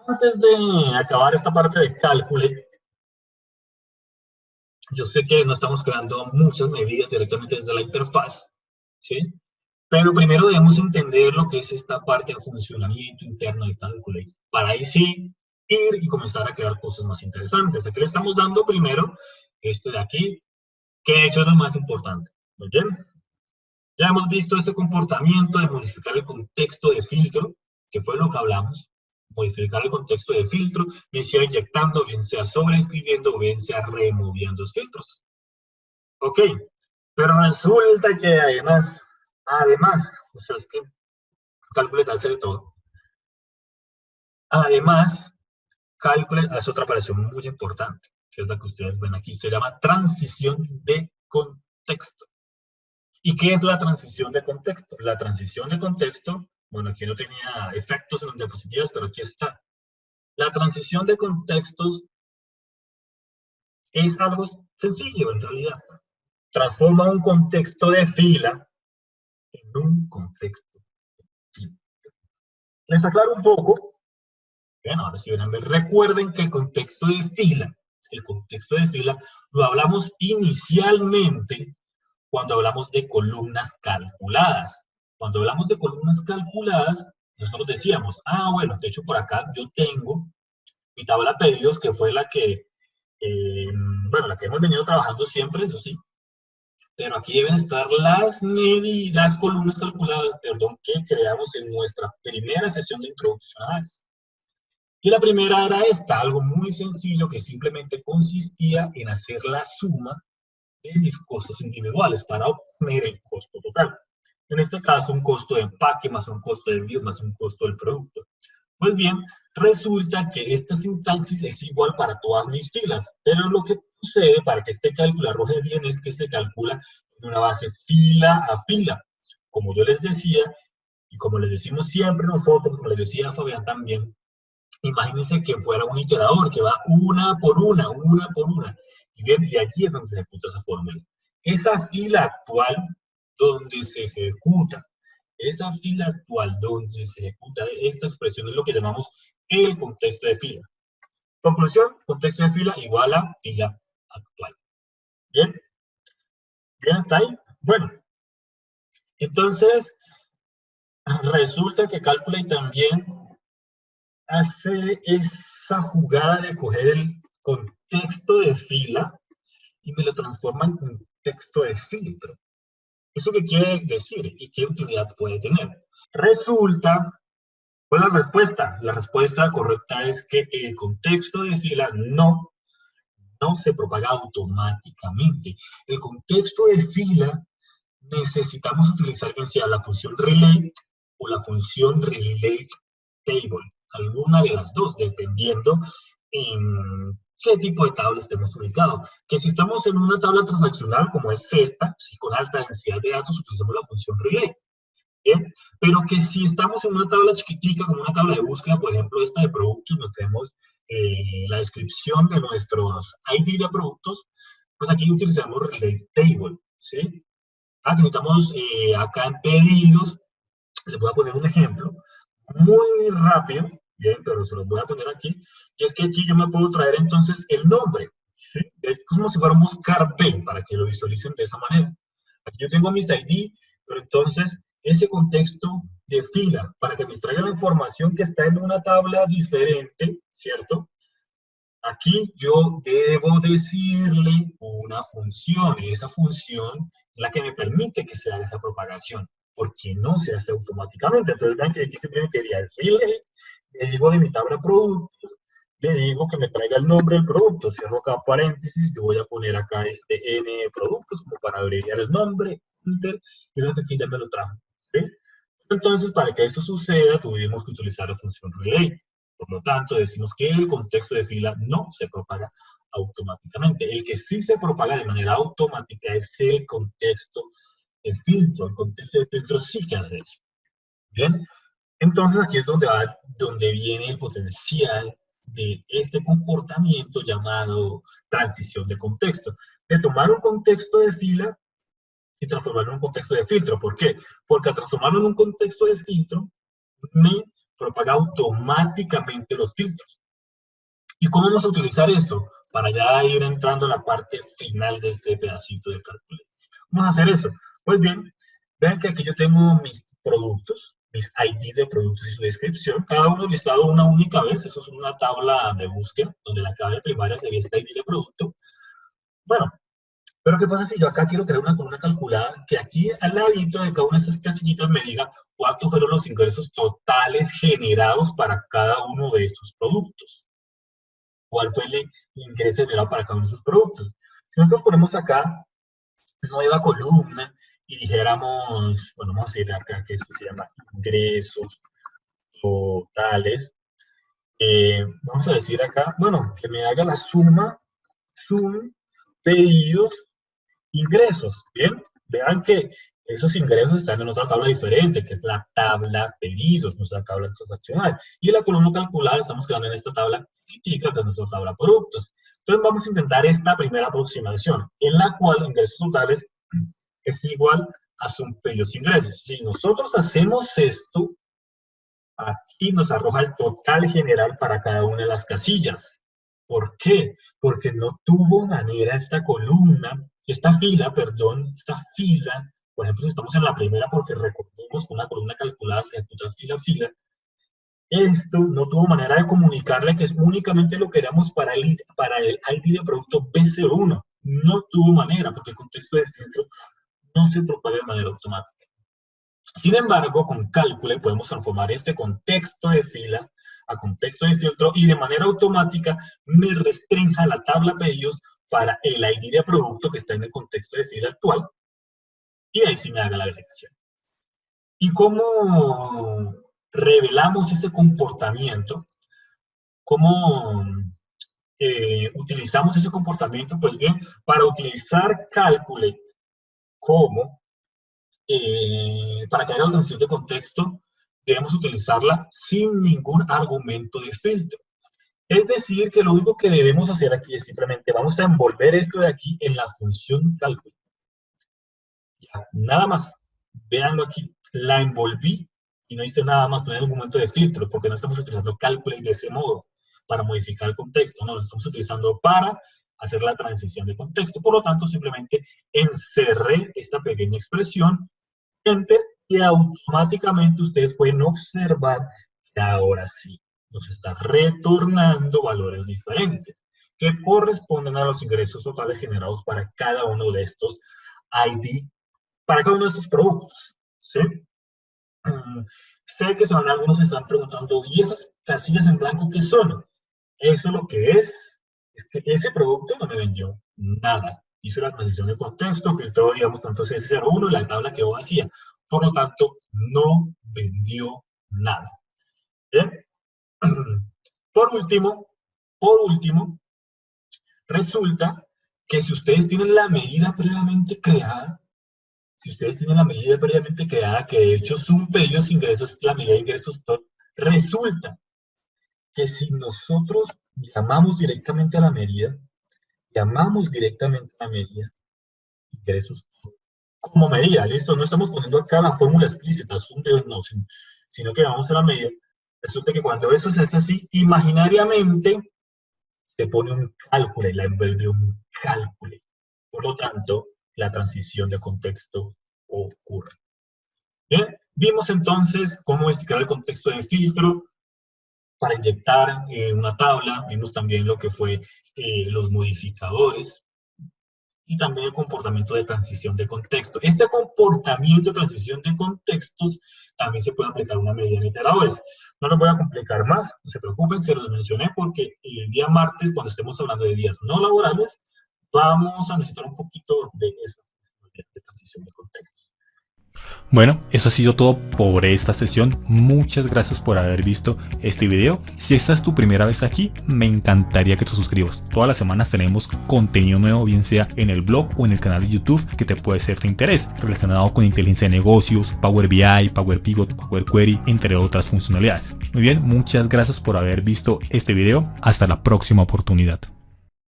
Antes de acabar esta parte de cálculo, yo sé que no estamos creando muchas medidas directamente desde la interfaz, ¿sí? Pero primero debemos entender lo que es esta parte de funcionamiento interno de Calculate, para ahí sí ir y comenzar a crear cosas más interesantes. Aquí le estamos dando primero esto de aquí, que de hecho es lo más importante. ¿Muy bien? Ya hemos visto ese comportamiento de modificar el contexto de filtro, que fue lo que hablamos. Modificar el contexto de filtro, bien sea inyectando, bien sea sobreescribiendo, bien sea removiendo filtros. Ok, pero resulta que además, o sea, es que Calculate hace de todo. Además, Calculate hace otra operación muy importante, que es la que ustedes ven aquí, se llama transición de contexto. ¿Y qué es la transición de contexto? La transición de contexto, bueno, aquí no tenía efectos en las diapositivas, pero aquí está. La transición de contextos es algo sencillo en realidad. Transforma un contexto de fila en un contexto de fila. Les aclaro un poco. Bueno, ahora si ven, recuerden que el contexto de fila lo hablamos inicialmente cuando hablamos de columnas calculadas. Cuando hablamos de columnas calculadas, nosotros decíamos, bueno, de hecho por acá yo tengo mi tabla de pedidos, que fue la que, bueno, la que hemos venido trabajando siempre, eso sí, pero aquí deben estar las medidas, columnas calculadas, perdón, que creamos en nuestra primera sesión de introducción a ADES. Y la primera era esta, algo muy sencillo que simplemente consistía en hacer la suma de mis costos individuales para obtener el costo total. En este caso, un costo de empaque más un costo de envío más un costo del producto. Pues bien, resulta que esta sintaxis es igual para todas mis filas, pero lo que sucede para que este cálculo arroje bien es que se calcula en una base fila a fila. Como yo les decía, y como les decimos siempre nosotros, como les decía Fabián también, imagínense que fuera un iterador que va una por una. Y bien, y aquí es donde se ejecuta esa fórmula. Esa fila actual donde se ejecuta, esta expresión es lo que llamamos el contexto de fila. Conclusión, contexto de fila igual a fila actual. ¿Bien? ¿Bien hasta ahí? Bueno, entonces resulta que Calculate también hace esa jugada de coger el contexto de fila y me lo transforma en contexto de filtro. ¿Eso qué quiere decir y qué utilidad puede tener? Resulta, ¿cuál es la respuesta? La respuesta correcta es que el contexto de fila no se propaga automáticamente. El contexto de fila necesitamos utilizar bien sea la función relate o la función relate table, alguna de las dos, dependiendo en qué tipo de tabla estemos ubicados. Que si estamos en una tabla transaccional como es esta, si con alta densidad de datos utilizamos la función relate. ¿Bien? Pero que si estamos en una tabla chiquitica, como una tabla de búsqueda, por ejemplo, esta de productos, nos tenemos la descripción de nuestros ID de productos, pues aquí utilizamos relate table, ¿sí? Que necesitamos acá en pedidos, les voy a poner un ejemplo muy rápido, bien, pero se los voy a poner aquí, y es que aquí yo me puedo traer entonces el nombre, ¿sí? Es como si fuera un buscar B, para que lo visualicen de esa manera. Aquí yo tengo mis ID, pero entonces ese contexto de fila, para que me extraiga la información que está en una tabla diferente, ¿cierto? Aquí yo debo decirle una función, y esa función es la que me permite que se haga esa propagación, porque no se hace automáticamente. Entonces vean que aquí simplemente diría el relate, le digo de mi tabla productos, le digo que me traiga el nombre del producto, cierro acá paréntesis, yo voy a poner acá este N productos como para abreviar el nombre, enter, y aquí ya me lo trajo, ¿sí? Entonces, para que eso suceda, tuvimos que utilizar la función relate. Por lo tanto, decimos que el contexto de fila no se propaga automáticamente. El que sí se propaga de manera automática es el contexto de filtro. El contexto de filtro sí que hace eso. Bien, entonces aquí es donde viene el potencial de este comportamiento llamado transición de contexto. De tomar un contexto de fila y transformarlo en un contexto de filtro. ¿Por qué? Porque al transformarlo en un contexto de filtro, me propaga automáticamente los filtros. ¿Y cómo vamos a utilizar esto? Para ya ir entrando a la parte final de este pedacito de cálculo. Vamos a hacer eso. Pues bien, vean que aquí yo tengo mis productos, mis ID de productos y su descripción, cada uno listado una única vez. Eso es una tabla de búsqueda, donde la clave primaria sería este ID de producto. Bueno, pero ¿qué pasa si yo acá quiero crear una columna calculada que aquí al ladito de cada una de estas casillitas me diga cuántos fueron los ingresos totales generados para cada uno de estos productos? ¿Cuál fue el ingreso generado para cada uno de esos productos? Si nosotros ponemos acá nueva columna y dijéramos, bueno, vamos a decir acá que esto se llama ingresos totales, vamos a decir acá, bueno, que me haga la suma pedidos, ingresos. Bien, vean que esos ingresos están en otra tabla diferente, que es la tabla pedidos, nuestra tabla transaccional. Y la columna calculada estamos creando en esta tabla chiquitica, que es nuestra tabla productos. Entonces vamos a intentar esta primera aproximación, en la cual ingresos totales es igual a sum pedidos ingresos. Si nosotros hacemos esto, aquí nos arroja el total general para cada una de las casillas. ¿Por qué? Porque no tuvo manera esta columna, esta fila, por ejemplo, si estamos en la primera, porque recordemos que una columna calculada se ejecuta fila a fila, esto no tuvo manera de comunicarle que es únicamente lo que queramos para el ID de producto B01. No tuvo manera, porque el contexto de filtro no se propaga de manera automática. Sin embargo, con Calculate podemos transformar este contexto de fila a contexto de filtro y de manera automática me restrinja la tabla pedidos para el ID de producto que está en el contexto de fila actual, y ahí sí me haga la verificación. ¿Y cómo revelamos ese comportamiento? ¿Cómo utilizamos ese comportamiento? Pues bien, para utilizar Calculate como para que haga la transición de contexto, debemos utilizarla sin ningún argumento de filtro. Es decir, que lo único que debemos hacer aquí es simplemente vamos a envolver esto de aquí en la función cálculo. Ya, nada más. Véanlo aquí. La envolví y no hice nada más, no hay un momento de filtro, porque no estamos utilizando cálculo de ese modo para modificar el contexto, no, lo estamos utilizando para hacer la transición de contexto. Por lo tanto, simplemente encerré esta pequeña expresión, enter, y automáticamente ustedes pueden observar que ahora sí nos está retornando valores diferentes que corresponden a los ingresos totales generados para cada uno de estos ID, para cada uno de estos productos, ¿sí? Sé que algunos se están preguntando, ¿y esas casillas en blanco qué son? Eso lo que es que ese producto no me vendió nada. Hice la transición de contexto, filtró, digamos, tanto CS01 y la tabla quedó vacía. Por lo tanto, no vendió nada. ¿Bien? Por último, resulta que si ustedes tienen la medida previamente creada, que de hecho sum pedidos ingresos, la medida de ingresos total, resulta que si nosotros llamamos directamente a la medida, ingresos como medida, listo, no estamos poniendo acá la fórmula explícita, sum pedidos no, sino que vamos a la medida. Resulta que cuando eso se hace así, imaginariamente se pone un cálculo y la envuelve un cálculo. Por lo tanto, la transición de contexto ocurre. Bien, vimos entonces cómo modificar el contexto de filtro para inyectar una tabla. Vimos también lo que fue los modificadores y también el comportamiento de transición de contexto. Este comportamiento de transición de contextos también se puede aplicar a una medida en iteradores. No los voy a complicar más, no se preocupen, se los mencioné porque el día martes, cuando estemos hablando de días no laborales, vamos a necesitar un poquito de esa de transición de contextos. Bueno, eso ha sido todo por esta sesión. Muchas gracias por haber visto este video. Si esta es tu primera vez aquí, me encantaría que te suscribas. Todas las semanas tenemos contenido nuevo, bien sea en el blog o en el canal de YouTube, que te puede ser de interés, relacionado con inteligencia de negocios, Power BI, Power Pivot, Power Query, entre otras funcionalidades. Muy bien, muchas gracias por haber visto este video. Hasta la próxima oportunidad.